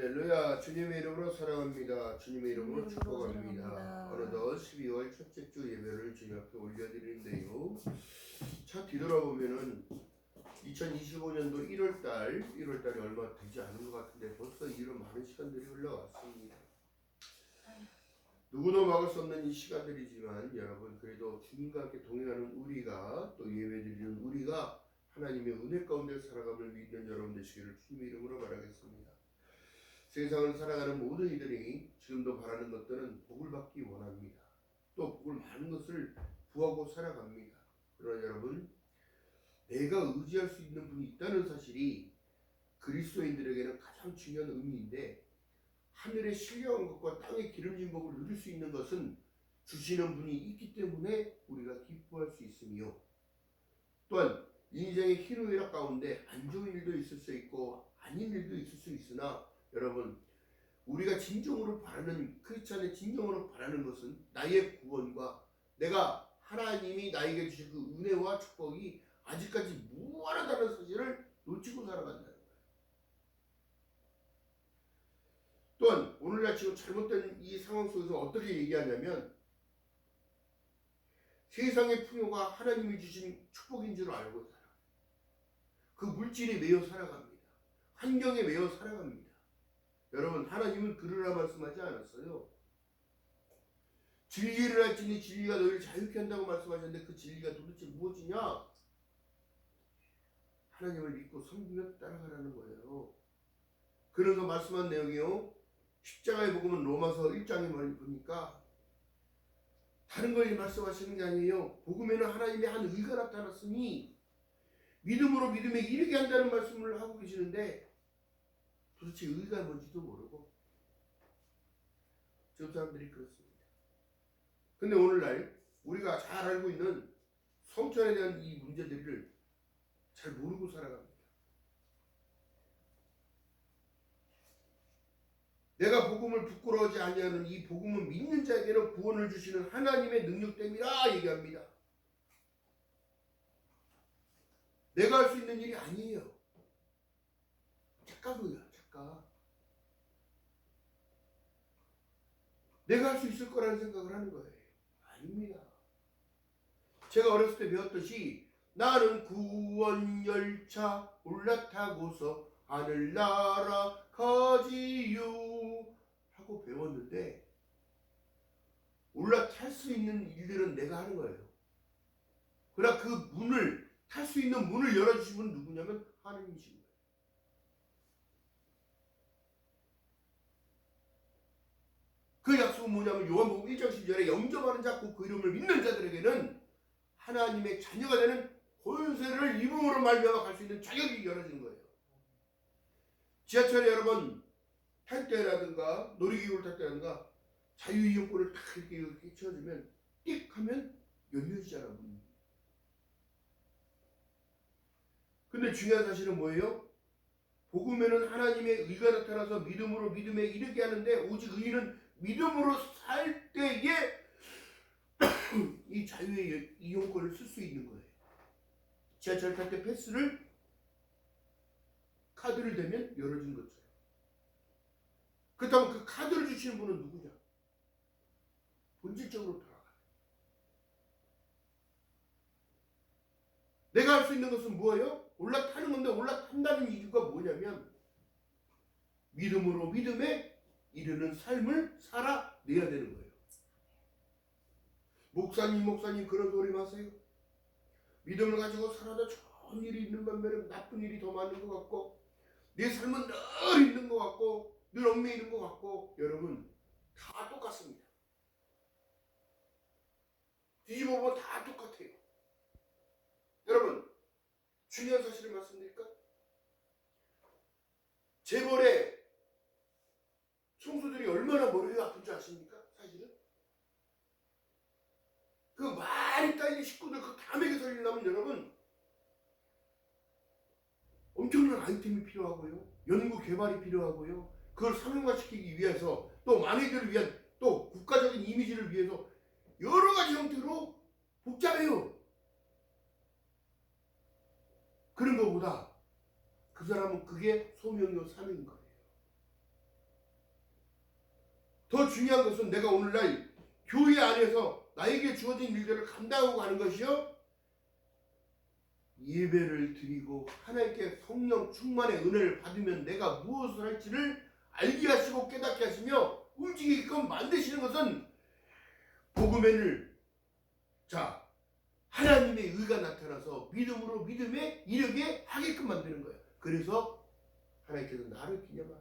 할렐루야. 주님의 이름으로 사랑합니다. 주님의 이름으로 이름으로 축복합니다. 사랑합니다. 어느덧 12월 첫째 주 예배를 주님 앞에 올려드리는데요. 차 뒤돌아보면은 2025년도 1월달이 얼마 되지 않은 것 같은데 벌써 이런 많은 시간들이 흘러왔습니다. 누구도 막을 수 없는 이 시간들이지만 여러분 그래도 주님과 함께 동행하는 우리가 또 예배드리는 우리가 하나님의 은혜 가운데 살아감을 믿는 여러분 되시기를 주님의 이름으로 바라겠습니다. 세상을 살아가는 모든 이들이 지금도 바라는 것들은 복을 받기 원합니다. 또 복을 많은 것을 구하고 살아갑니다. 그러나 여러분, 내가 의지할 수 있는 분이 있다는 사실이 그리스도인들에게는 가장 중요한 의미인데, 하늘의 신령한 것과 땅의 기름진 복을 누릴 수 있는 것은 주시는 분이 있기 때문에 우리가 기뻐할 수 있으며, 또한 인생의 희노애락 가운데 안 좋은 일도 있을 수 있고 아닌 일도 있을 수 있으나 여러분, 우리가 진정으로 바라는, 크리스찬의 진정으로 바라는 것은 나의 구원과 내가 하나님이 나에게 주신 그 은혜와 축복이 아직까지 무한하다는 사실을 놓치고 살아간다는 거예요. 또한 오늘날 지금 잘못된 이 상황 속에서 어떻게 얘기하냐면, 세상의 풍요가 하나님이 주신 축복인 줄 알고 살아요. 그 물질에 매여 살아갑니다. 환경에 매여 살아갑니다. 여러분, 하나님은 그러라 말씀하지 않았어요. 진리를 알지니 진리가 너희를 자유케 한다고 말씀하셨는데 그 진리가 도대체 무엇이냐? 하나님을 믿고 섬기며 따라가라는 거예요. 그래서 말씀한 내용이요, 십자가의 복음은 로마서 1장에 보니까 다른 걸 말씀하시는 게 아니에요. 복음에는 하나님의 한 의가 나타났으니 믿음으로 믿음에 이르게 한다는 말씀을 하고 계시는데 도대체 의가 뭔지도 모르고 지금 사람들이 그렇습니다. 근데 오늘날 우리가 잘 알고 있는 성천에 대한 이 문제들을 잘 모르고 살아갑니다. 내가 복음을 부끄러워하지 아니하는 이 복음은 믿는 자에게는 구원을 주시는 하나님의 능력 때문이라 얘기합니다. 내가 할 수 있는 일이 아니에요. 착각이야, 착각. 내가 할 수 있을 거라는 생각을 하는 거예요. 아닙니다. 제가 어렸을 때 배웠듯이 나는 구원 열차 올라타고서 하늘나라 가지요 하고 배웠는데, 올라탈 수 있는 일들은 내가 하는 거예요. 그러나 그 문을, 탈 수 있는 문을 열어주신 분은 누구냐면 하나님이신 거예요. 그 약속은 뭐냐면 요한복음 1장 10절에 영접하는 자 곧 그 이름을 믿는 자들에게는 하나님의 자녀가 되는 권세를 입음으로 말미암아 갈 수 있는 자격이 열어지는 거예요. 지하철에 여러분 탈 때라든가 놀이기구를 탈 때라든가 자유이용권을 딱 이렇게 채워주면 띡 하면 열려지잖아, 문이. 근데 중요한 사실은 뭐예요? 복음에는 하나님의 의가 나타나서 믿음으로 믿음에 이르게 하는데, 오직 의인은 믿음으로 살 때에 이 자유의 이용권을 쓸 수 있는 거예요. 지하철 탈 때 패스를, 카드를 대면 열어진 것처럼. 그렇다면 그 카드를 주시는 분은 누구냐? 본질적으로 돌아가요. 내가 할 수 있는 것은 뭐예요? 올라타는 건데, 올라탄다는 이유가 뭐냐면 믿음으로 믿음에 이르는 삶을 살아내야 되는 거예요. 목사님 그런 소리 마세요. 믿음을 가지고 살아도 좋은 일이 있는 반면에 나쁜 일이 더 많은 것 같고, 내 삶은 늘 있는 것 같고, 늘 얽매이는 있는 것 같고, 여러분 다 똑같습니다. 뒤집어 보면 다 똑같아요. 여러분, 중요한 사실을 말씀드릴까? 재벌의 총수들이 얼마나 머리가 아픈 줄 아십니까? 사실은 그 많이 따이는 식구들 그 다 먹여 살리려면 여러분 엄청난 아이템이 필요하고요, 연구 개발이 필요하고요, 그걸 상용화시키기 위해서 또 만회들을 위한 또 국가적인 이미지를 위해서 여러 가지 형태로 복잡해요. 그런 것보다 그 사람은 그게 소명이요 사명인 거예요. 더 중요한 것은 내가 오늘날 교회 안에서 나에게 주어진 일들을 감당하고 가는 것이요, 예배를 드리고 하나님께 성령 충만의 은혜를 받으면 내가 무엇을 할지를 알게 하시고 깨닫게 하시며 움직이게끔 만드시는 것은 복음에는 하나님의 의가 나타나서 믿음으로 믿음에 이르게 하게끔 만드는 거예요. 그래서 하나님께서 나를 기념하라.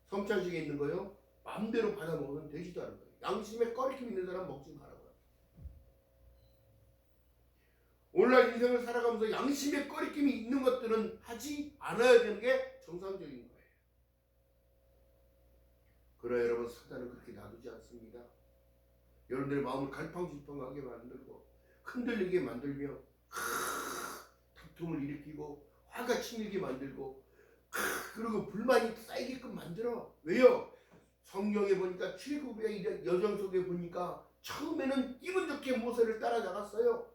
성찬식에 있는 거요, 마음대로 받아 먹으면 되지도 않은 거예요. 양심에 꺼리낌 있는 사람 먹지 말라고요. 오늘날 인생을 살아가면서 양심에 꺼리낌이 있는 것들은 하지 않아야 되는 게 정상적인 거예요. 그러나 여러분, 사단은 그렇게 놔두지 않습니다. 여러분들의 마음을 갈팡질팡하게 만들고 흔들리게 만들며 다툼을 일으키고 화가 치밀게 만들고 그리고 불만이 쌓이게끔 만들어. 왜요? 성경에 보니까 출애굽의 여정 속에 보니까 처음에는 기분 좋게 모세를 따라나갔어요.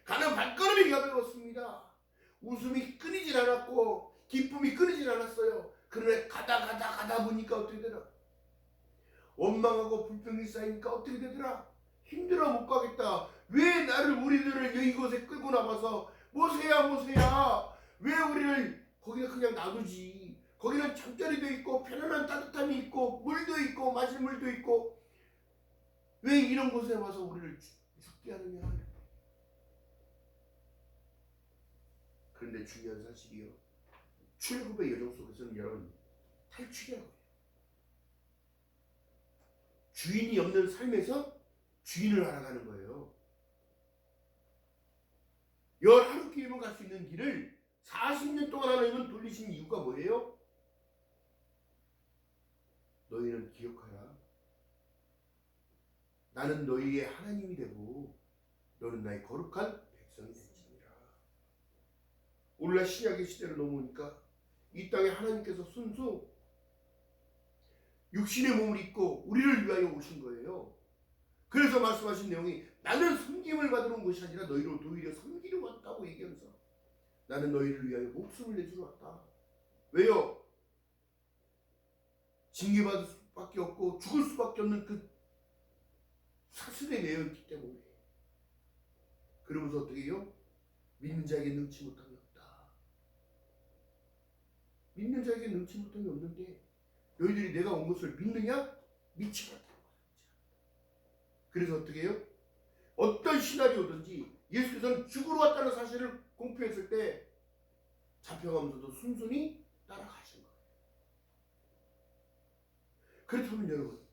가는 발걸음이 가벼웠습니다. 웃음이 끊이질 않았고 기쁨이 끊이질 않았어요. 그러나 가다 보니까 어떻게 되나? 원망하고 불평이 쌓이니까 어떻게 되더라? 힘들어 못 가겠다. 왜 나를 우리들을 이곳에 끌고 나와서 모세야 왜 우리를 거기에 그냥 놔두지? 거기는 잠자리도 있고 편안한 따뜻함이 있고 물도 있고 마실 물도 있고 왜 이런 곳에 와서 우리를 죽게 하느냐? 그런데 중요한 사실이요, 출애굽의 여정 속에서는 여러분 탈출이라고요. 주인이 없는 삶에서 주인을 알아가는 거예요. 11길이면 갈 수 있는 길을 40년 동안 하나님은 돌리신 이유가 뭐예요? 너희는 기억하라. 나는 너희의 하나님이 되고 너는 나의 거룩한 백성이 될지니라. 오늘날 신약의 시대로 넘어오니까 이 땅에 하나님께서 순수 육신의 몸을 입고 우리를 위하여 오신 거예요. 그래서 말씀하신 내용이 나는 섬김을 받으러 온 것이 아니라 너희를 도리어 섬기려 왔다고 얘기하면서 나는 너희를 위하여 목숨을 내주러 왔다. 왜요? 징계받을 수밖에 없고 죽을 수밖에 없는 그 사슬에 매여 있기 때문에. 그러면서 어떻게 해요? 믿는 자에게 능치 못함이 없다. 믿는 자에게 능치 못함이 없는데 너희들이 내가 온 것을 믿느냐? 믿지 못한다는 거야. 그래서 어떻게 해요? 어떤 시나리오든지 예수께서는 죽으러 왔다는 사실을 공표했을 때 잡혀가면서도 순순히 따라가신 거예요. 그렇다면 여러분,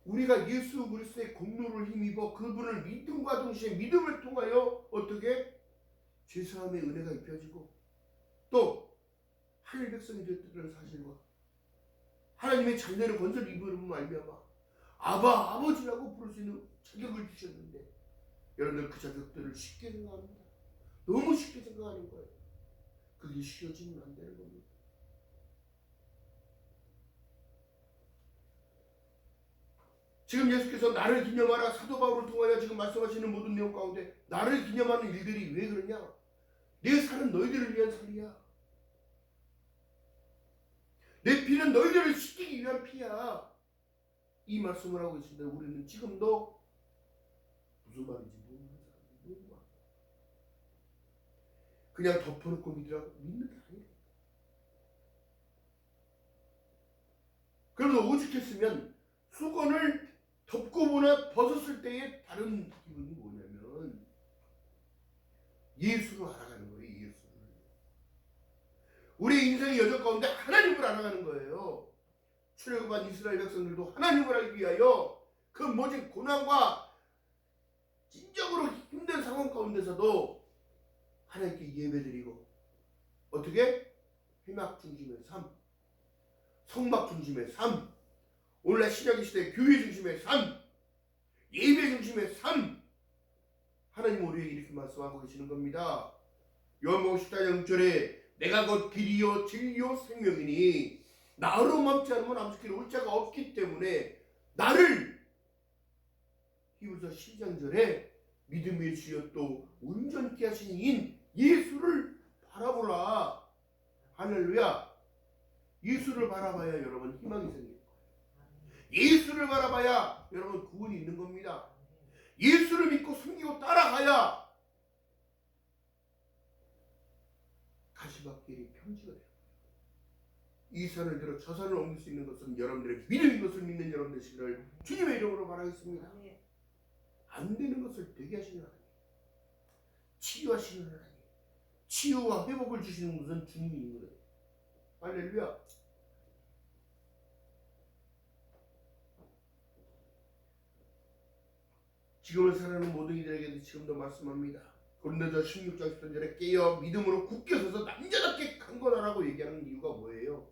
우리가 예수 그리스도의 공로를 힘입어 그분을 믿음과 동시에 믿음을 통하여 어떻게 죄사함의 은혜가 입혀지고 또 하늘 백성이 되었다는 사실과 하나님의 자녀를 건설 입으로 말미암아 아버지라고 부를 수 있는 자격을 주셨는데 여러분들 그 자격들을 쉽게 생각합니다. 너무 쉽게 생각하는 거예요. 그게 쉬워지면 안 되는 겁니다. 지금 예수께서 나를 기념하라 사도 바울을 통하여 지금 말씀하시는 모든 내용 가운데 나를 기념하는 일들이 왜 그러냐? 내 살은 너희들을 위한 살이야. 내 피는 너희들을 씻기기 위한 피야. 이 말씀을 하고 계신데 우리는 지금도 무슨 말인지 모르는 사람이 너무 많아. 그냥 덮어놓고 믿으라고 믿는 게 아니에요. 그래서 오죽했으면 수건을 덮고 보나 벗었을 때의 다른 기분이 뭐냐면 예수를 알아가는 거예요. 예수를. 우리 인생의 여정 가운데 하나님을 알아가는 거예요. 출애굽한 이스라엘 백성들도 하나님을 알기 위하여 그 모진 고난과 진정으로 힘든 상황 가운데서도 하나님께 예배드리고 어떻게? 회막 중심의 삶, 성막 중심의 삶, 오늘날 신약의 시대 교회 중심의 삶, 예배 중심의 삶, 하나님 우리에게 이렇게 말씀하고 계시는 겁니다. 요한복음 14장 6절에 내가 곧 길이요 진리요 생명이니 나로 멈지 않으면 아버지께 올 자가 없기 때문에 나를 히브리서 12장절에 믿음의 주여 또 온전케 하신 이인 예수를 바라보라. 할렐루야. 예수를 바라봐야 여러분 희망이 생깁니다. 예수를 바라봐야 여러분 구원이 있는 겁니다. 예수를 믿고 숨기고 따라가야 가시밭길이 평지가 돼요. 이 산을 들어 저 산을 옮길 수 있는 것은 여러분들의 믿음인 것을 믿는 여러분 되시기를 주님의 이름으로 바라겠습니다. 안 되는 것을 되게 하시는 하나님, 치유하시는 하나님, 치유와 회복을 주시는 것은 주님입니다. 할렐루야. 지금을 살아가는 모든 이들에게도 지금도 말씀합니다. 고린도서 16장 10절에 깨어 믿음으로 굳게 서서 남자답게 강건하라고 얘기하는 이유가 뭐예요?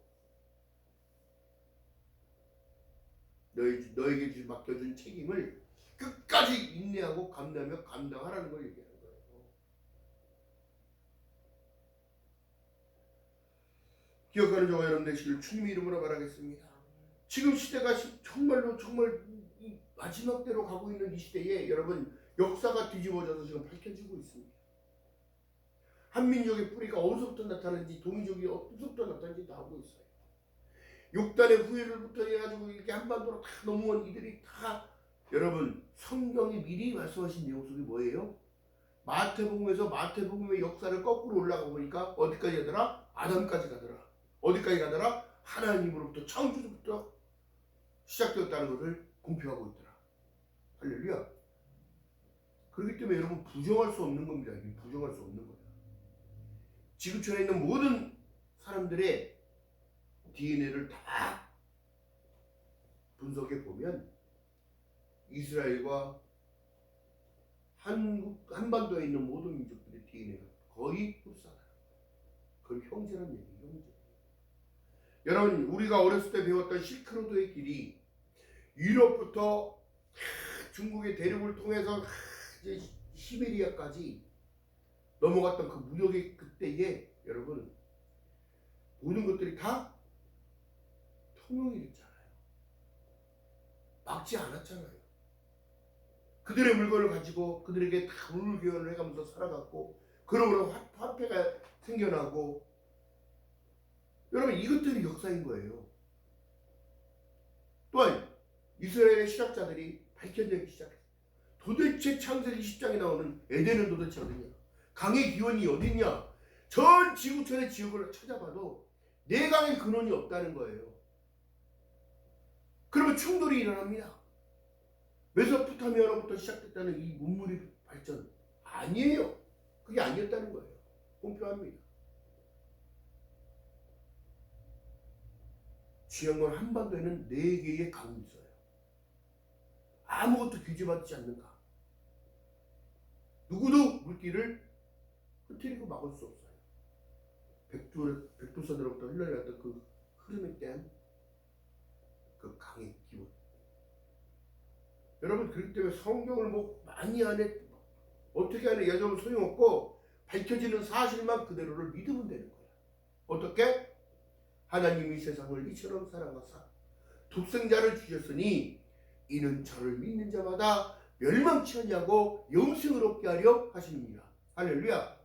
너에게 맡겨준 책임을 끝까지 인내하고 감내하며 감당하라는 걸 얘기하는 거예요. 기억하는 저와 여러분 되시길 주님의 이름으로 바라겠습니다. 지금 시대가 정말로 정말 마지막 때로 가고 있는 이 시대에 여러분 역사가 뒤집어져서 지금 밝혀지고 있습니다. 한민족의 뿌리가 어디서부터 나타나는지, 동이족이 어디서부터 나타나는지 다 알고 있어요. 욕단의 후예를부터 해가지고 이렇게 한반도로 다 넘어온 이들이 다 여러분 성경이 미리 말씀하신 내용 속이 뭐예요? 마태복음에서 마태복음의 역사를 거꾸로 올라가 보니까 어디까지 가더라? 아담까지 가더라. 어디까지 가더라? 하나님으로부터 창조주부터 시작되었다는 것을 공표하고 있더라. 할렐루야. 그렇기 때문에 여러분 부정할 수 없는 겁니다. 부정할 수 없는 거예요. 지구촌에 있는 모든 사람들의 DNA를 다 분석해 보면 이스라엘과 한반도에 있는 모든 민족들의 DNA가 거의 흡사하다. 그건 형제라는 얘기예요. 형제. 여러분 우리가 어렸을 때 배웠던 실크로드의 길이 유럽부터 중국의 대륙을 통해서 이제 시베리아까지 넘어갔던 그 무역의 그때에 여러분 모든 것들이 다 통용이 됐잖아요. 막지 않았잖아요. 그들의 물건을 가지고 그들에게 다 물교환을 해가면서 살아갔고 그러므로 화폐가 생겨나고 여러분 이것들이 역사인 거예요. 또한 이스라엘의 신학자들이 밝혀내기 시작했어요. 도대체 창세기 10장에 나오는 에덴은 도대체 어디냐? 강의 기원이 어디냐? 전 지구촌의 지역을 찾아봐도 네 강의 근원이 없다는 거예요. 그러면 충돌이 일어납니다. 메소포타미아로부터 시작됐다는 이 문물의 발전 아니에요. 그게 아니었다는 거예요. 공표합니다. 중요한 건 한반도에는 4개의 강이 있어요. 아무것도 규제받지 않는 강. 누구도 물길을 흐트리고 막을 수 없어요. 백두산으로부터 흘러내렸던 그 흐름에 대한 그 강의 기원. 여러분 그렇기 때문에 성경을 뭐 많이 안에 어떻게 하는 예정은 소용없고 밝혀지는 사실만 그대로를 믿으면 되는 거야. 어떻게? 하나님이 세상을 이처럼 사랑하사 독생자를 주셨으니 이는 저를 믿는 자마다 멸망치 아니하고 영생을 얻게 하려 하십니다. 할렐루야.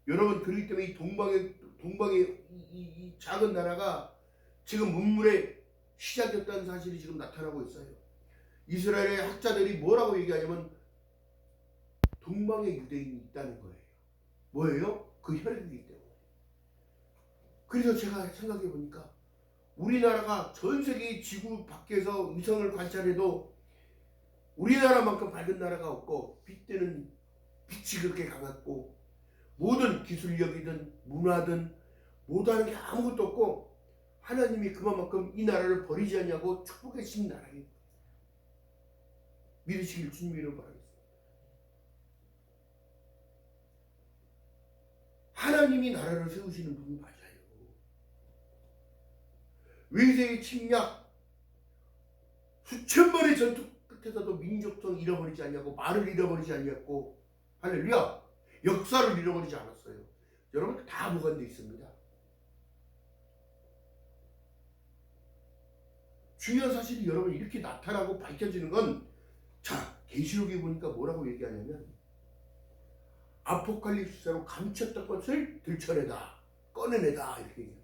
여러분 그렇기 때문에 이 동방의 이 작은 나라가 지금 문물의 시작이었다는 사실이 지금 나타나고 있어요. 이스라엘의 학자들이 뭐라고 얘기하냐면 동방에 유대인이 있다는 거예요. 뭐예요? 그 혈육이기 때문에. 그래서 제가 생각해 보니까 우리나라가 전 세계 지구 밖에서 위성을 관찰해도 우리나라만큼 밝은 나라가 없고 빛되는 빛이 그렇게 강했고 모든 기술력이든 문화든 못하는 게 아무것도 없고 하나님이 그만큼 이 나라를 버리지 않냐고 축복해 주신 나라예요. 믿으시길 주님으로 바라겠습니다. 하나님이 나라를 세우시는 분이 맞아요. 외세의 침략 수천 번의 전투 끝에서도 민족성 잃어버리지 않냐고 말을 잃어버리지 않냐고 할렐루야. 역사를 잃어버리지 않았어요. 여러분 다 보관되어 있습니다. 중요한 사실이 여러분 이렇게 나타나고 밝혀지는 건 자 계시록에 보니까 뭐라고 얘기하냐면 아포칼립스로 감췄던 것을 들춰내다 꺼내내다 이렇게 얘기해요.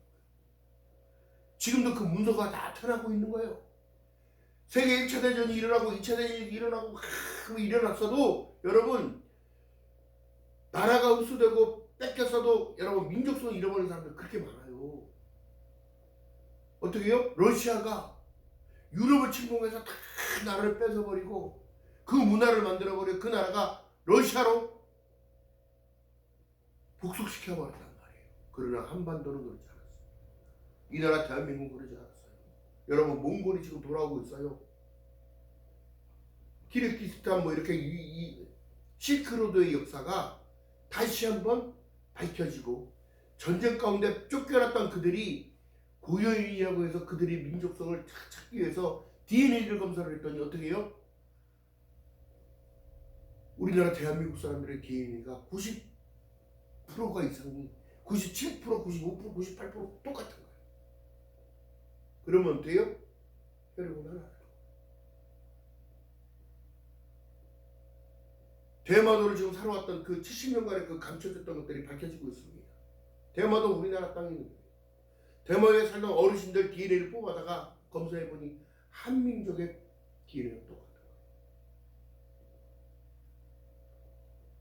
지금도 그 문서가 나타나고 있는 거예요. 세계 1차 대전이 일어나고 2차 대전이 일어나고 일어났어도 여러분 나라가 흡수되고 뺏겼어도 여러분 민족성을 잃어버린 사람들 그렇게 많아요. 어떻게 해요? 러시아가 유럽을 침공해서 다 나라를 뺏어버리고 그 문화를 만들어버려 그 나라가 러시아로 복속시켜버렸단 말이에요. 그러나 한반도는 그렇지 않았어요. 이 나라 대한민국은 그러지 않았어요. 여러분 몽골이 지금 돌아오고 있어요. 키르기스탄 뭐 이렇게 이 실크로드의 역사가 다시 한번 밝혀지고 전쟁 가운데 쫓겨났던 그들이 고여인이라고 해서 그들의 민족성을 찾기 위해서 DNA를 검사를 했더니 어떻게 해요? 우리나라 대한민국 사람들의 DNA가 90%가 이상이 97%, 95%, 98% 똑같은 거예요. 그러면 어때요? 혈액은 하나. 대마도를 지금 살아왔던 그 70년간의 그 감춰졌던 것들이 밝혀지고 있습니다. 대마도 우리나라 땅에 있는 거예요. 대마도에 살던 어르신들 DNA를 뽑아다가 검사해보니 한민족의 DNA가 똑같아요.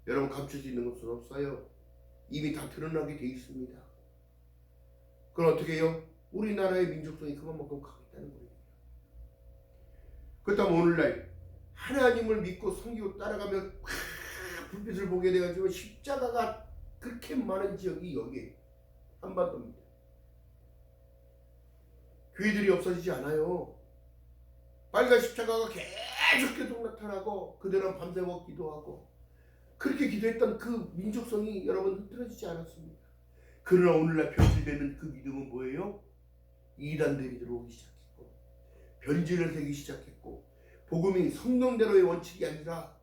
여러분 감춰져 있는 것은 없어요. 이미 다 드러나게 돼 있습니다. 그럼 어떻게 해요? 우리나라의 민족성이 그만큼 강했다는 거예요. 그렇다면 오늘날 하나님을 믿고 섬기고 따라가면 불빛을 보게 돼가지고 십자가가 그렇게 많은 지역이 여기 한반도입니다. 교회들이 없어지지 않아요. 빨간 십자가가 계속 나타나고 그들은 밤새워 기도하고 그렇게 기도했던 그 민족성이 여러분 흐트러지지 않았습니다. 그러나 오늘날 변질되는 그 믿음은 뭐예요? 이단들이 들어오기 시작했고 변질을 되기 시작했고 복음이 성경대로의 원칙이 아니라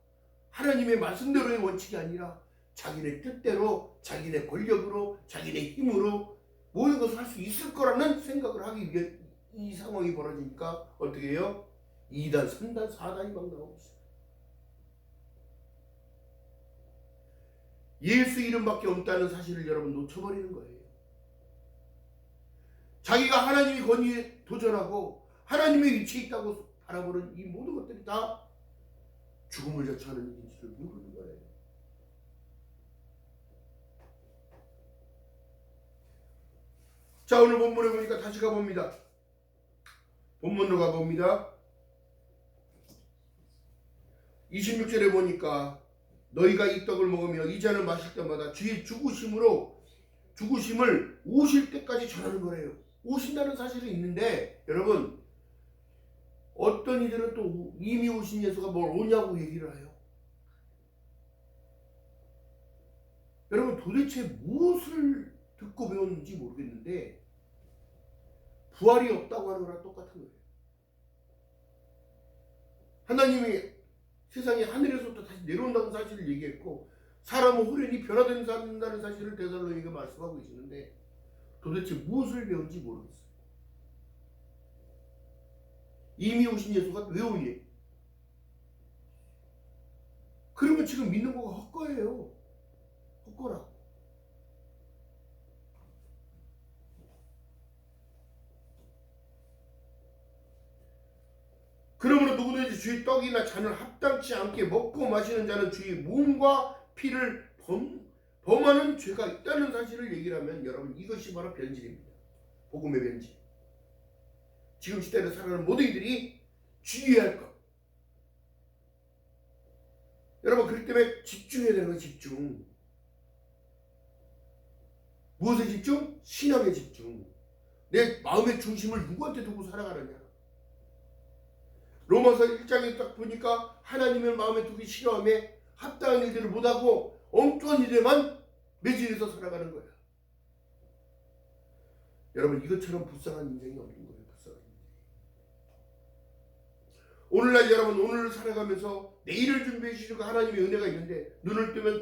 하나님의 말씀대로의 원칙이 아니라 자기네 뜻대로 자기네 권력으로 자기네 힘으로 모든 것을 할 수 있을 거라는 생각을 하기 위해 이 상황이 벌어지니까 어떻게 해요? 2단, 3단, 4단이 막 나오고 있어요. 예수 이름밖에 없다는 사실을 여러분 놓쳐버리는 거예요. 자기가 하나님의 권위에 도전하고 하나님의 위치에 있다고 바라보는 이 모든 것들이 다 죽음을 자처하는 일인지를 모르는 거예요. 자, 오늘 본문에 보니까 다시 가봅니다. 본문으로 가봅니다. 26절에 보니까 너희가 이 떡을 먹으며 이 잔을 마실 때마다 주의 죽으심을 오실 때까지 전하는 거래요. 오신다는 사실은 있는데 여러분 어떤 이들은 또 이미 오신 예수가 뭘 오냐고 얘기를 해요. 여러분 도대체 무엇을 듣고 배웠는지 모르겠는데 부활이 없다고 하는 거랑 똑같은 거예요. 하나님이 세상에 하늘에서부터 다시 내려온다는 사실을 얘기했고 사람은 후련히 변화된다는 사실을 데살로니가 말씀하고 계시는데 도대체 무엇을 배운지 모르겠어요. 이미 오신 예수가 왜 오니? 그러면 지금 믿는 거가 헛거예요. 헛거라고. 그러므로 누구든지 주의 떡이나 잔을 합당치 않게 먹고 마시는 자는 주의 몸과 피를 범하는 죄가 있다는 사실을 얘기를 하면 여러분 이것이 바로 변질입니다. 복음의 변질. 지금 시대를 살아가는 모든 이들이 주의해야 할 것. 여러분 그렇기 때문에 집중해야 되는 거예요. 집중. 무엇에 집중? 신앙에 집중. 내 마음의 중심을 누구한테 두고 살아가느냐. 로마서 1장에 딱 보니까 하나님을 마음에 두기 싫어하며 합당한 일들을 못하고 엉뚱한 일에만 매진해서 살아가는 거야. 여러분 이것처럼 불쌍한 인생이 없는 거예요. 불쌍한 인생. 오늘날 여러분 오늘을 살아가면서 내일을 준비해 주시고 하나님의 은혜가 있는데 눈을 뜨면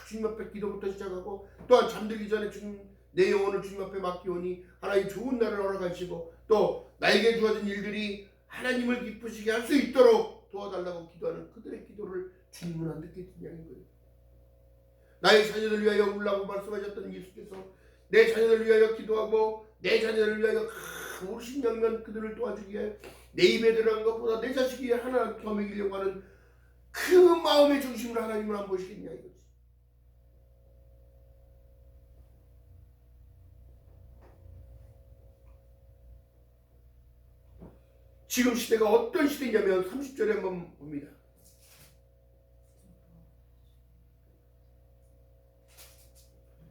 주님 앞에 기도부터 시작하고 또한 잠들기 전에 내 영혼을 주님 앞에 맡기오니 하나님 좋은 날을 허락하시고 또 나에게 주어진 일들이 하나님을 기쁘시게 할 수 있도록 도와달라고 기도하는 그들의 기도를 주님은 안 듣겠느냐는 거예요. 나의 자녀들 위하여 울라고 말씀하셨던 예수께서 내 자녀를 위하여 기도하고 내 자녀를 위하여 오르신양면 그들을 도와주기에 내 입에 들어간 것보다 내 자식이 하나 더 먹이려고 하는 그 마음의 중심을 하나님은 안 보시겠냐 이거지. 지금 시대가 어떤 시대냐면 30절에 한번 봅니다.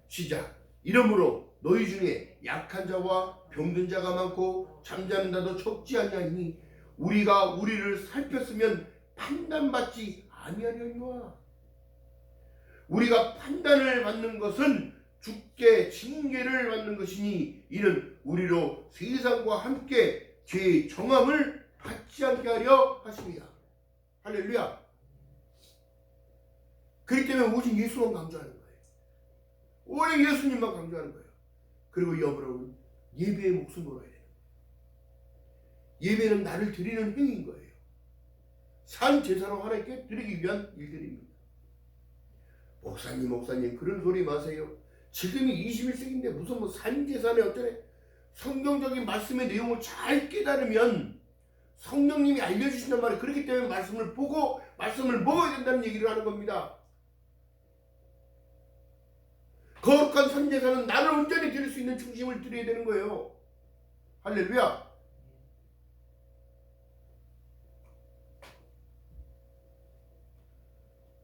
시작. 이러므로 너희 중에 약한 자와 병든 자가 많고 잠자는 자도 적지 아니하니 우리가 우리를 살폈으면 판단받지 아니하려니와. 우리가 판단을 받는 것은 주께 징계를 받는 것이니 이는 우리로 세상과 함께 죄의 정함을 받지 않게 하려 하십니다. 할렐루야. 그렇기 때문에 오직 예수만 강조하는 거예요. 오직 예수님만 강조하는 거예요. 그리고 여러분 예배의 목숨 걸어야 돼요. 예배는 나를 드리는 행위인 거예요. 산 제사로 하나님께 드리기 위한 일들입니다. 목사님 그런 소리 마세요. 지금이 21세기인데 무슨 산 제사네 어쩌네. 성경적인 말씀의 내용을 잘 깨달으면 성령님이 알려주신단 말이에요. 그렇기 때문에 말씀을 보고 말씀을 먹어야 된다는 얘기를 하는 겁니다. 거룩한 산제사는 나를 온전히 드릴 수 있는 중심을 드려야 되는 거예요. 할렐루야.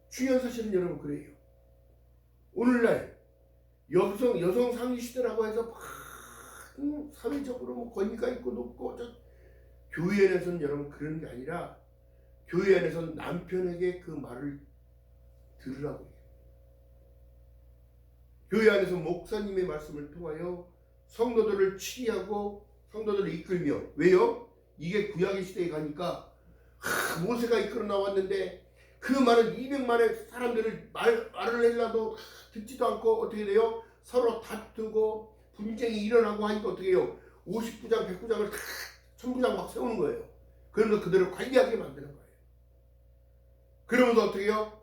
중요한 사실은 여러분 그래요. 오늘날 여성 상위 시대라고 해서 사회적으로 권위가 있고 높고 교회 안에서는 여러분 그런 게 아니라 교회 안에서는 남편에게 그 말을 들으라고 해요. 교회 안에서 목사님의 말씀을 통하여 성도들을 치리하고 성도들을 이끌며 왜요? 이게 구약의 시대에 가니까 모세가 이끌어 나왔는데 그 많은 200만의 사람들을 말을 하려도 듣지도 않고 어떻게 돼요? 서로 다투고 분쟁이 일어나고 하니까 어떻게 해요? 50부장, 100부장을 다 1000부장 막 세우는 거예요. 그러면서 그들을 관리하게 만드는 거예요. 그러면서 어떻게 해요?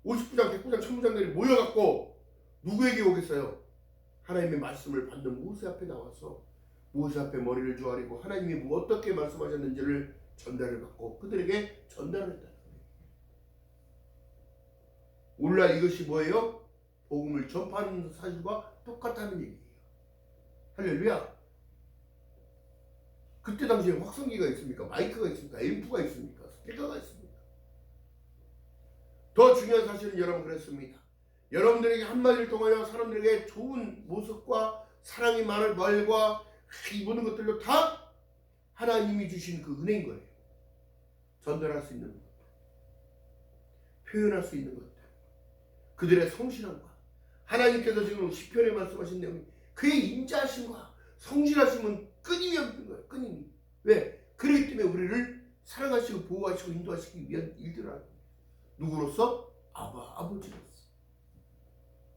50부장, 100부장, 1000부장들이 모여갖고 누구에게 오겠어요? 하나님의 말씀을 받는 모세 앞에 나와서 모세 앞에 머리를 조아리고 하나님이 어떻게 말씀하셨는지를 전달을 받고 그들에게 전달을 했다. 오늘날 이것이 뭐예요? 복음을 전파하는 사실과 똑같다는 얘기예요. 할렐루야. 그때 당시에 확성기가 있습니까? 마이크가 있습니까? 앰프가 있습니까? 스피커가 있습니까? 더 중요한 사실은 여러분 그랬습니다. 여러분들에게 한마디를 통하여 사람들에게 좋은 모습과 사랑의 말과 이 모든 것들로 다 하나님이 주신 그 은혜인 거예요. 전달할 수 있는 것, 표현할 수 있는 것들, 그들의 성실함과 하나님께서 지금 시편에 말씀하신 내용이 그의 인자하심과 성실하심은 끊임이 없는 거예요. 끊임이. 왜? 그렇기 때문에 우리를 사랑하시고 보호하시고 인도하시기 위한 일들을 하는 거예요. 누구로서? 아버지로서.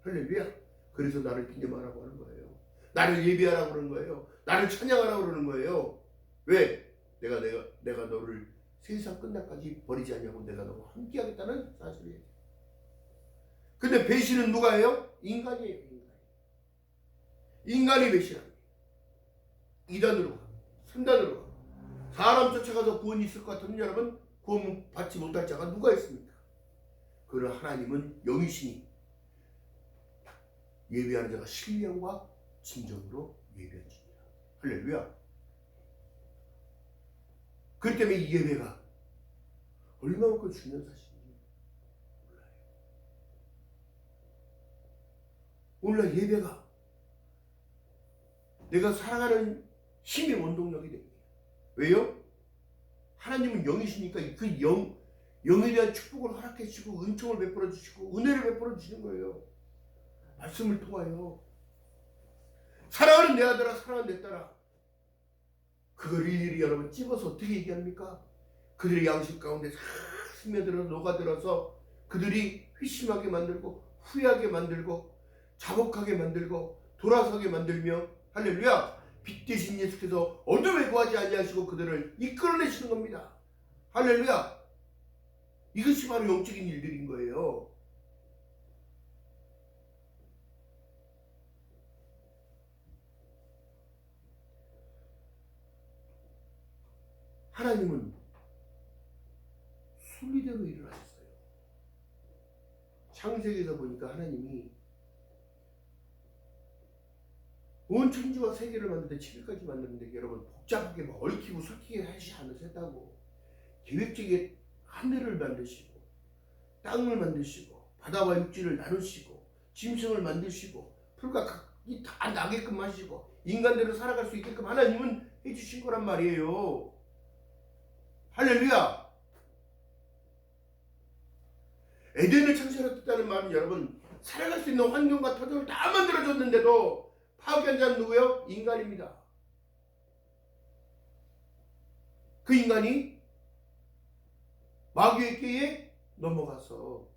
할렐루야. 그래서 나를 기념하라고 하는 거예요. 나를 예배하라고 그러는 거예요. 나를 찬양하라고 그러는 거예요. 왜? 내가 너를 세상 끝날까지 버리지 않냐고 내가 너와 함께 하겠다는 사실이에요. 근데 배신은 누가 해요? 인간이에요. 인간이 배신합니다. 2단으로 가고 3단으로 가고 사람 쫓아가서 구원이 있을 것 같으면 여러분 구원 받지 못할 자가 누가 있습니까? 그러나 하나님은 영이시니 예배하는 자가 신령과 진정으로 예배하십니다. 할렐루야. 그렇기 때문에 이 예배가 얼마만큼 중요한 사실인지 몰라요. 오늘날 예배가 내가 살아가는 힘의 원동력이 됩니다. 왜요? 하나님은 영이시니까 그 영에 대한 축복을 허락해 주시고 은총을 베풀어 주시고 은혜를 베풀어 주시는 거예요. 말씀을 통하여 사랑하는 내 아들아 사랑하는 내 딸아 그걸 일일이 여러분 찝어서 어떻게 얘기합니까? 그들의 양심 가운데 싹 스며들어 녹아들어서 그들이 회심하게 만들고 후회하게 만들고 자복하게 만들고 돌아서게 만들며 할렐루야 빛 대신 예수께서 어둠에 거하지 아니하시고 그들을 이끌어내시는 겁니다. 할렐루야. 이것이 바로 영적인 일들인 거예요. 하나님은 순리대로 일어나셨어요. 창세기에서 보니까 하나님이 온 천지와 세계를 만드는데 7일까지 만드는데 여러분 복잡하게 막 얽히고 설키게 하지 않으셨다고. 계획적인 하늘을 만드시고 땅을 만드시고 바다와 육지를 나누시고 짐승을 만드시고 풀과 각이 다 나게끔 하시고 인간대로 살아갈 수 있게끔 하나님은 해주신 거란 말이에요. 할렐루야. 에덴을 창설했다는 말은 여러분 살아갈 수 있는 환경과 터전을 다 만들어줬는데도 파괴한 자는 누구예요? 인간입니다. 그 인간이 마귀의 꾀에 넘어가서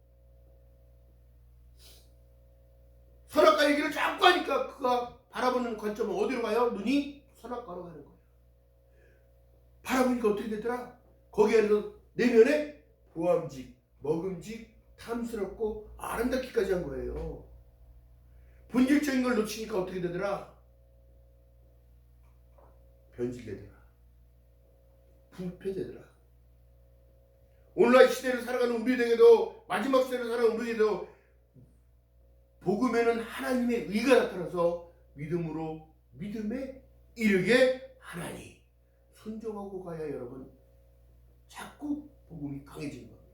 선악과의 길을 자꾸 하니까 그가 바라보는 관점은 어디로 가요? 눈이 선악과로 가는 거예요. 바라보니까 어떻게 되더라? 거기 안에서 내면에 보암직, 먹음직, 탐스럽고 아름답기까지 한 거예요. 본질적인 걸 놓치니까 어떻게 되더라? 변질되더라. 부패되더라. 오늘날 시대를 살아가는 우리에게도 마지막 시대를 살아가는 우리에게도 복음에는 하나님의 의가 나타나서 믿음으로 믿음에 이르게 하나니 순종하고 가야 여러분 자꾸 복음이 강해지는 겁니다.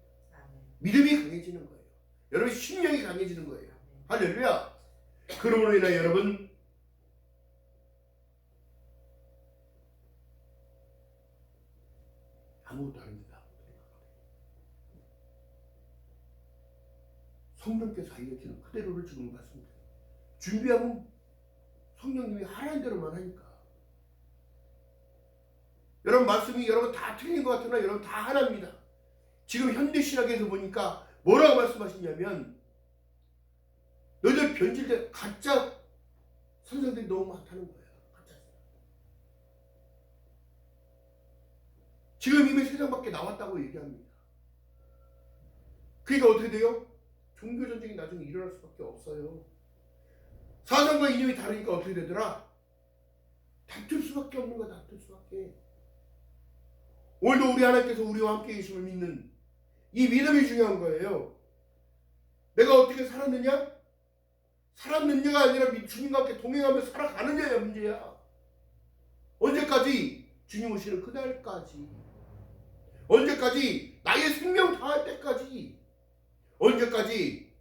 믿음이 강해지는 거예요. 여러분 심령이 강해지는 거예요. 할렐루야. 그러므로 인하여 여러분 아무것도 아닙니다. 성령께서 알려주는 그대로를 지금 말씀드려요. 준비하면 성령님이 하라는 대로만 하니까. 여러분 말씀이 여러분 다 틀린 것 같으나 여러분 다 하나입니다. 지금 현대신학에서 보니까 뭐라고 말씀하시냐면 너희들 변질된 가짜 선생들이 너무 많다는 거예요. 가짜. 지금 이미 세상 밖에 나왔다고 얘기합니다. 그러니까 어떻게 돼요? 종교전쟁이 나중에 일어날 수밖에 없어요. 사상과 이념이 다르니까 어떻게 되더라? 다툴 수밖에 없는 거야. 다툴 수밖에. 오늘도 우리 하나님께서 우리와 함께 계심을 믿는 이 믿음이 중요한 거예요. 내가 어떻게 살았느냐? 살았느냐가 아니라 주님과 함께 동행하며 살아가느냐가 문제야. 언제까지? 주님 오시는 그날까지. 언제까지? 나의 생명 다할 때까지. 언제까지?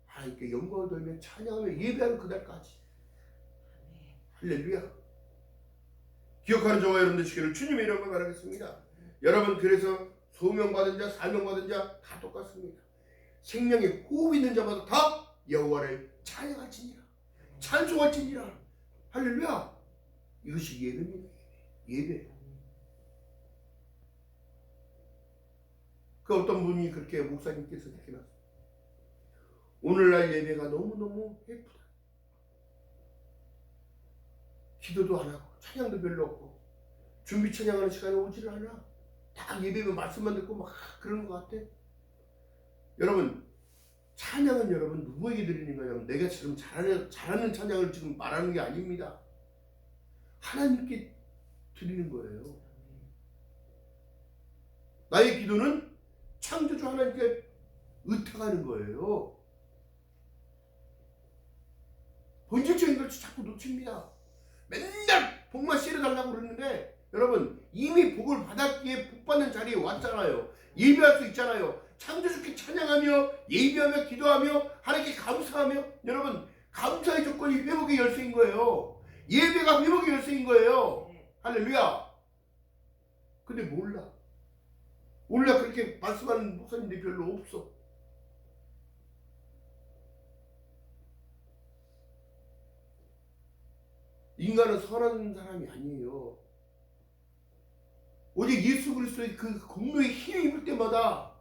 하나님께 영광을 돌며 찬양하며 예배하는 그날까지. 할렐루야. 기억하는 저와 여러분 되시기를 주님의 이름으로 바라겠습니다. 여러분 그래서 소명받은 자 사명받은 자 다 똑같습니다. 생명에 호흡 있는 자마다 다 여호와를 찬양할지니라 찬송할지니라. 할렐루야. 이것이 예배입니다. 예배. 그 어떤 분이 그렇게 목사님께서 그렇게 나왔어요. 오늘날 예배가 너무너무 예쁘다. 기도도 안 하고 찬양도 별로 없고 준비 찬양하는 시간에 오지를 않아. 딱 예배면 말씀만 듣고 막 그러는 것 같아. 여러분 찬양은 여러분 누구에게 드리는 거예요? 내가 지금 잘하는 찬양을 지금 말하는 게 아닙니다. 하나님께 드리는 거예요. 나의 기도는 창조주 하나님께 의탁하는 거예요. 본질적인 걸 자꾸 놓칩니다. 맨날 복만 씨려달라고 그러는데 여러분 이미 복을 받았기에 복 받는 자리에 왔잖아요. 예배할 수 있잖아요. 창조주께 찬양하며 예배하며 기도하며 하나님께 감사하며 여러분 감사의 조건이 회복의 열쇠인 거예요. 예배가 회복의 열쇠인 거예요. 할렐루야. 근데 몰라 그렇게 말씀하는 목사님들이 별로 없어. 인간은 선한 사람이 아니에요. 오직 예수 그리스도의 그 공로의 힘이 입을 때마다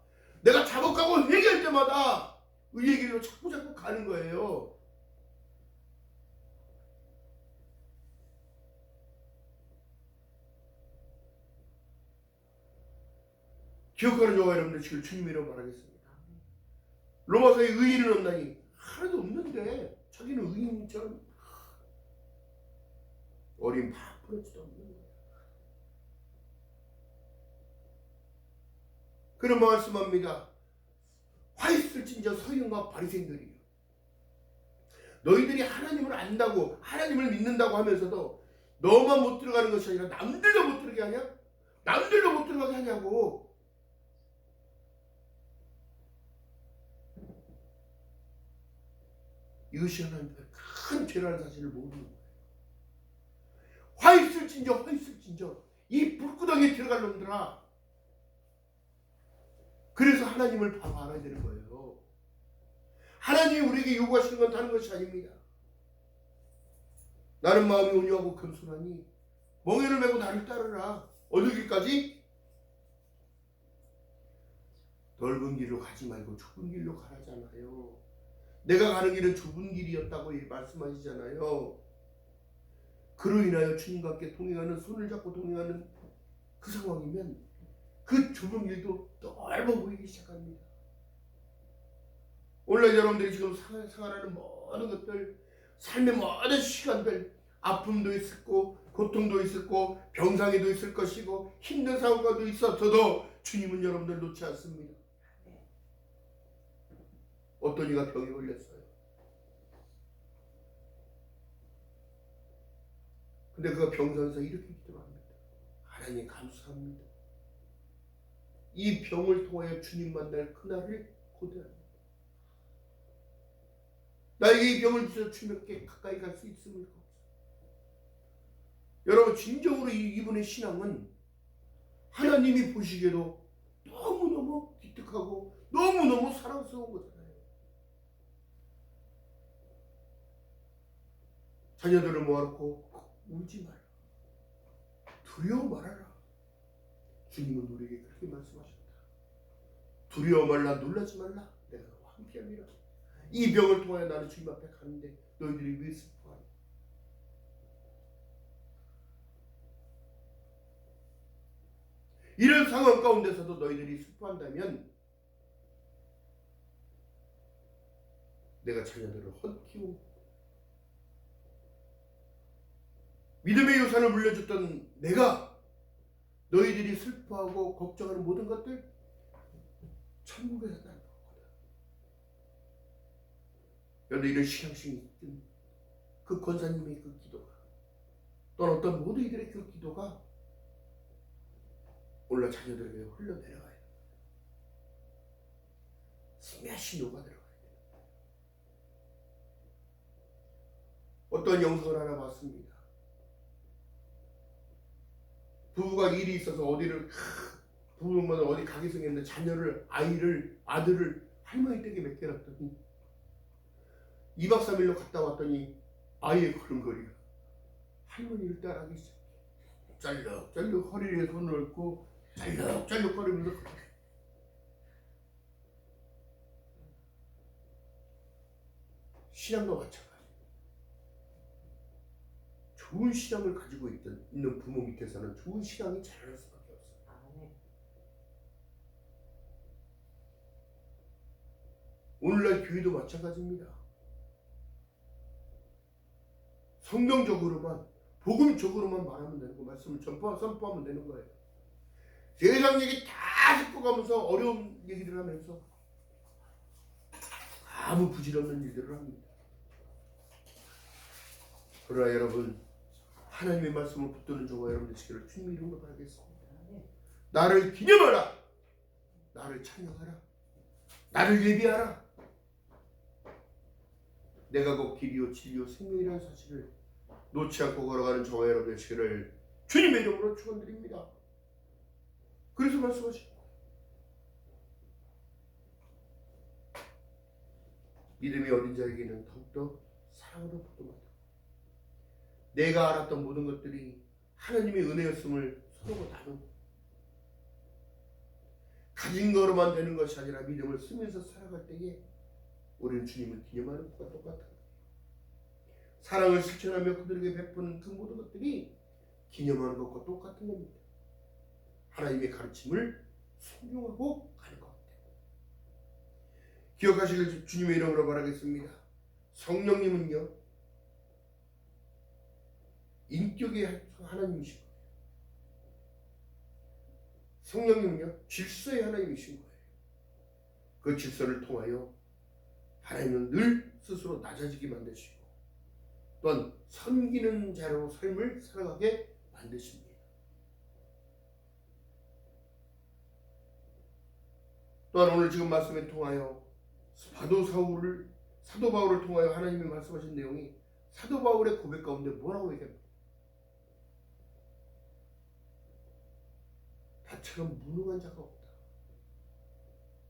내가 작업하고 회개할 때마다 의의 길로 자꾸 가는 거예요. 기억하는 저와 여러분들 지금 주님이라고 말하겠습니다. 로마서에 의인은 없나니 하나도 없는데 자기는 의인처럼 어린 파뿌러지도 없는 거예요. 그런 말씀합니다. 화 있을진저 서기관과 바리새인들이요, 너희들이 하나님을 안다고 하나님을 믿는다고 하면서도 너만 못 들어가는 것이 아니라 남들도 못 들어가게 하냐? 남들도 못 들어가게 하냐고. 이것이 하나님의 큰 죄라는 사실을 모르는 거예요. 화 있을진저 이 불구덩이에 들어갈 놈들아. 그래서 하나님을 바로 알아야 되는 거예요. 하나님이 우리에게 요구하시는 건 다른 것이 아닙니다. 나는 마음이 온유하고 겸손하니 멍에를 메고 나를 따르라. 어느 길까지? 넓은 길로 가지 말고 좁은 길로 가라잖아요. 내가 가는 길은 좁은 길이었다고 말씀하시잖아요. 그로 인하여 주님과 함께 동행하는, 손을 잡고 동행하는 그 상황이면 그 좁은 길도 넓어 보이기 시작합니다. 오늘 여러분들이 지금 생활하는 모든 것들, 삶의 모든 시간들, 아픔도 있었고 고통도 있었고 병상에도 있을 것이고 힘든 상황과도 있었어도 주님은 여러분들 놓지 않습니다. 어떤 이가 병에 걸렸어요. 근데 그가 병상에서 이렇게 기도합니다. 하나님 감사합니다. 이 병을 통하여 주님 만날 그날을 고대합니다. 나에게 이 병을 주셔서 주님께 가까이 갈 수 있음을. 여러분, 진정으로 이분의 신앙은 하나님이 보시기에도 너무너무 기특하고 너무너무 사랑스러운 거잖아요. 자녀들을 모아놓고 울지 마라, 두려워 말아라. 주님은 우리에게 그렇게 말씀하셨다. 두려워 말라, 놀라지 말라, 내가 너와 함께하리라. 이 병을 통하여 나는 주님 앞에 가는데 너희들이 왜 슬퍼하냐? 이런 상황 가운데서도 너희들이 슬퍼한다면 내가 자녀들을 헛키우고 믿음의 유산을 물려줬던 내가 너희들이 슬퍼하고 걱정하는 모든 것들 천국에서 나눌 거다. 여러분, 이런 신앙심이 있든 그 권사님의 그 기도가 또는 어떤 모든 이들의 그 기도가 오늘 자녀들에게 흘러내려가야 됩니다. 스매시 녹아 들어가야 됩니다. 어떤 영상을 하나 봤습니다. 부부가 일이 있어서 부부마다 어디 가게 생겼는데 자녀를, 아들을 할머니 댁에 맡겨놨더니 2박 3일로 갔다 왔더니 아이의 걸음걸이가 할머니를 따라하기 시작해. 짤럭짤럭 허리에 손을 얹고 짤럭짤럭 거리면서 신앙도 마찬가지. 좋은 신앙을 가지고 있는 부모 밑에서는 좋은 신앙이 자랄 수밖에 없어요. 오늘날 교회도 마찬가지입니다. 성경적으로만, 복음적으로만 말하면 되는 거, 말씀을 선포하면 되는 거예요. 세상 얘기 다 듣고 가면서 어려운 얘기를 하면서 아무 부질없는 일들을 합니다. 그러나 여러분, 하나님의 말씀을 붙드는 저와 여러분 되시기를 주님 이름으로 바라겠습니다. 나를 기념하라, 나를 찬양하라, 나를 예비하라. 내가 곧 길이요 진리요 생명이라는 사실을 놓지 않고 걸어가는 저와 여러분 되시기를 주님의 이름으로 축원드립니다. 그래서 말씀하시고, 믿음이 어린 자에게는 더욱더 사랑으로 부도하다. 내가 알았던 모든 것들이 하나님의 은혜였음을 서로 나누고 가진 거로만 되는 것이 아니라 믿음을 쓰면서 살아갈 때에 우리는 주님을 기념하는 것과 똑같은 거예요. 사랑을 실천하며 그들에게 베푸는 그 모든 것들이 기념하는 것과 똑같은 겁니다. 하나님의 가르침을 순종하고 가는 것 같아요. 기억하시길 주님의 이름으로 바라겠습니다. 성령님은요, 인격의 하나님이시고 성령님은요 질서의 하나님이신 거예요. 그 질서를 통하여 하나님은 늘 스스로 낮아지게 만드시고 또한 섬기는 자로 삶을 살아가게 만드십니다. 또한 오늘 지금 말씀에 통하여 사도 바울을 통하여 하나님이 말씀하신 내용이 사도 바울의 고백 가운데 뭐라고 얘기합니까? 나처럼 무능한 자가 없다.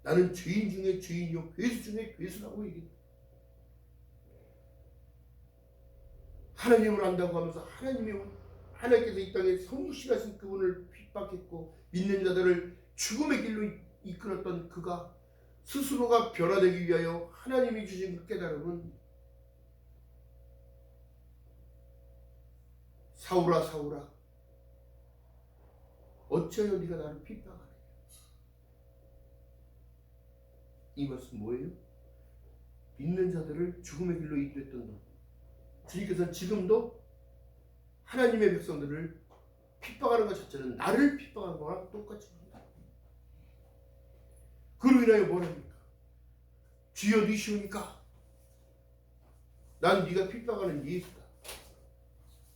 나는 죄인 중에 죄인이요 괴수 중에 괴수라고 얘기합니다. 하나님을 안다고 하면서 하나님께서 이 땅에 성육신하신 그분을 핍박했고 믿는 자들을 죽음의 길로 이끌었던 그가 스스로가 변화되기 위하여 하나님이 주신 그 깨달음은 사울아 사울아 어찌하여 네가 나를 핍박하느냐. 이 말씀 뭐예요? 믿는 자들을 죽음의 길로 이끌었던 너, 주님께서는 지금도 하나님의 백성들을 핍박하는 것 자체는 나를 핍박하는 거랑 똑같이 합니다. 그로 인하여 뭐랍니까? 주여 니시오니까 난 네가 핍박하는 예수다.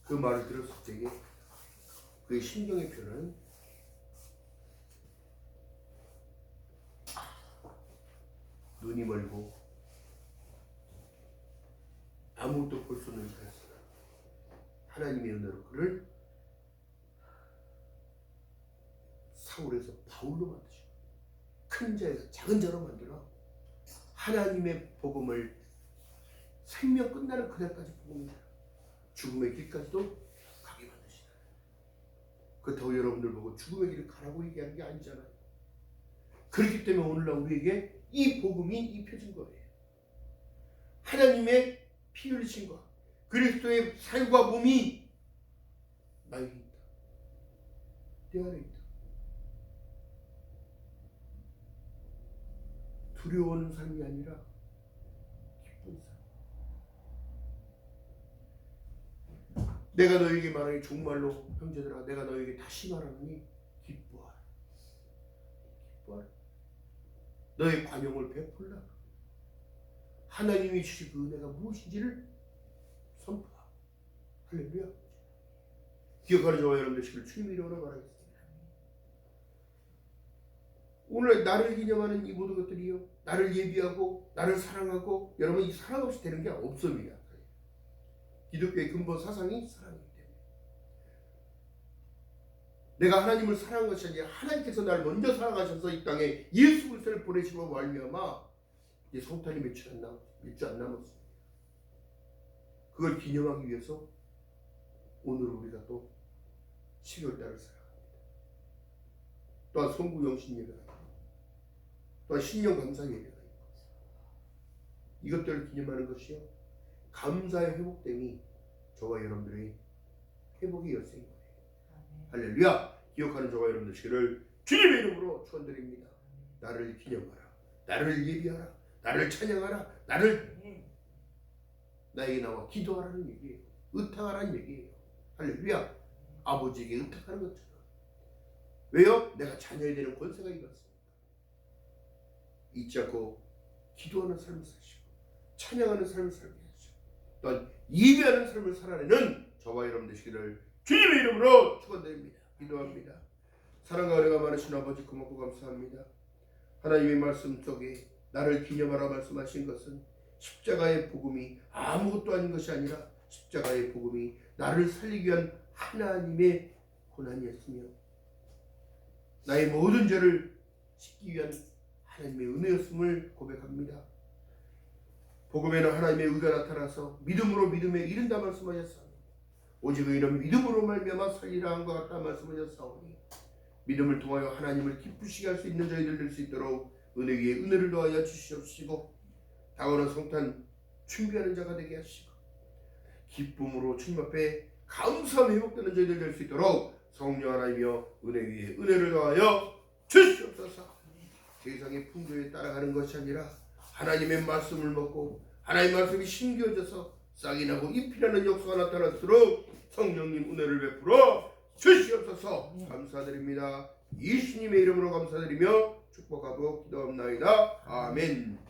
그 말을 들었을 때에 그의 심경의 표현은 눈이 멀고 아무것도 볼 수 없는 자였으나 하나님의 은혜로 그를 사울에서 바울로 만드시고 큰 자에서 작은 자로 만들어 하나님의 복음을 생명 끝나는 그날까지 복음을 죽음의 길까지도 가게 만드시다. 그렇다고 여러분들 보고 죽음의 길을 가라고 얘기하는 게 아니잖아요. 그렇기 때문에 오늘날 우리에게 이 복음이 입혀진 거예요. 하나님의 피 흘리신 것, 그리스도의 살과 몸이 나에게 있다. 내 안에 있다. 두려워하는 삶이 아니라 기쁜 삶. 내가 너에게 말하니 정말로 형제들아 내가 너에게 다시 말하노니 기뻐하라. 기뻐하라. 너의 관용을 베풀라. 하나님이 주신 그 은혜가 무엇인지를 선포하라. 할렐루야. 기억하는 저와 여러분 되시길 주님의 이름으로 바라겠습니다. 오늘 나를 기념하는 이 모든 것들이요, 나를 예비하고 나를 사랑하고 여러분 이 사랑 없이 되는 게 없습니다. 기독교의 근본 사상이 사랑이기 때문에 내가 하나님을 사랑한 것이 아니라 하나님께서 나를 먼저 사랑하셔서 이 땅에 예수 그리스도를 보내시고 말미암아 이제 성탄이 몇 주 안 남았습니다. 그걸 기념하기 위해서 오늘 우리가 또 12월달을 살아갑니다. 또한 성구영신 예배가 있고 또한 신령 감사 예배가 있고 이것들을 기념하는 것이요 감사의 회복됨이 저와 여러분들의 회복의 열쇠인 거예요. 할렐루야. 기억하는 저와 여러분 되시기를 주님의 이름으로 축원드립니다. 나를 기념하라. 나를 예비하라. 나를 찬양하라. 나에게 나와 기도하라는 얘기예요. 의탁하라는 얘기예요. 할렐루야. 아버지에게 의탁하는 것처럼. 왜요? 내가 자녀에 대한 권세가 있었습니다. 잊지 않고 기도하는 삶을 사시고 찬양하는 삶을 살게 하시고 또한 예배하는 삶을 살아내는 저와 여러분 되시기를 주님의 이름으로 축원드립니다. 기도합니다. 사랑과 은혜가 많으신 아버지 고맙고 감사합니다. 하나님의 말씀 속에 나를 기념하라 말씀하신 것은 십자가의 복음이 아무것도 아닌 것이 아니라 십자가의 복음이 나를 살리기 위한 하나님의 고난이었으며 나의 모든 죄를 씻기 위한 하나님의 은혜였음을 고백합니다. 복음에는 하나님의 의가 나타나서 믿음으로 믿음에 이른다 말씀하셨사오니 오직 의인은 믿음으로 말미암아 살리라 한 것 같다 말씀하셨사오니 믿음을 통하여 하나님을 기쁘시게 할 수 있는 저희들 될 수 있도록 은혜 위에 은혜를 더하여 주시옵시고 다가오는 성탄 준비하는 자가 되게 하시고 기쁨으로 주님 앞에 감사함 회복되는 저희들 될 수 있도록 성령 하나님이여 은혜 위에 은혜를 더하여 주시옵소서. 세상의 풍조에 따라가는 것이 아니라 하나님의 말씀을 먹고 하나님의 말씀이 심겨져서 싹이 나고 잎이 나는 역사가 나타날수록 성령님 은혜를 베풀어 주시옵소서. 감사드립니다. 예수님의 이름으로 감사드리며 축복하고 기도합나이다. 아멘.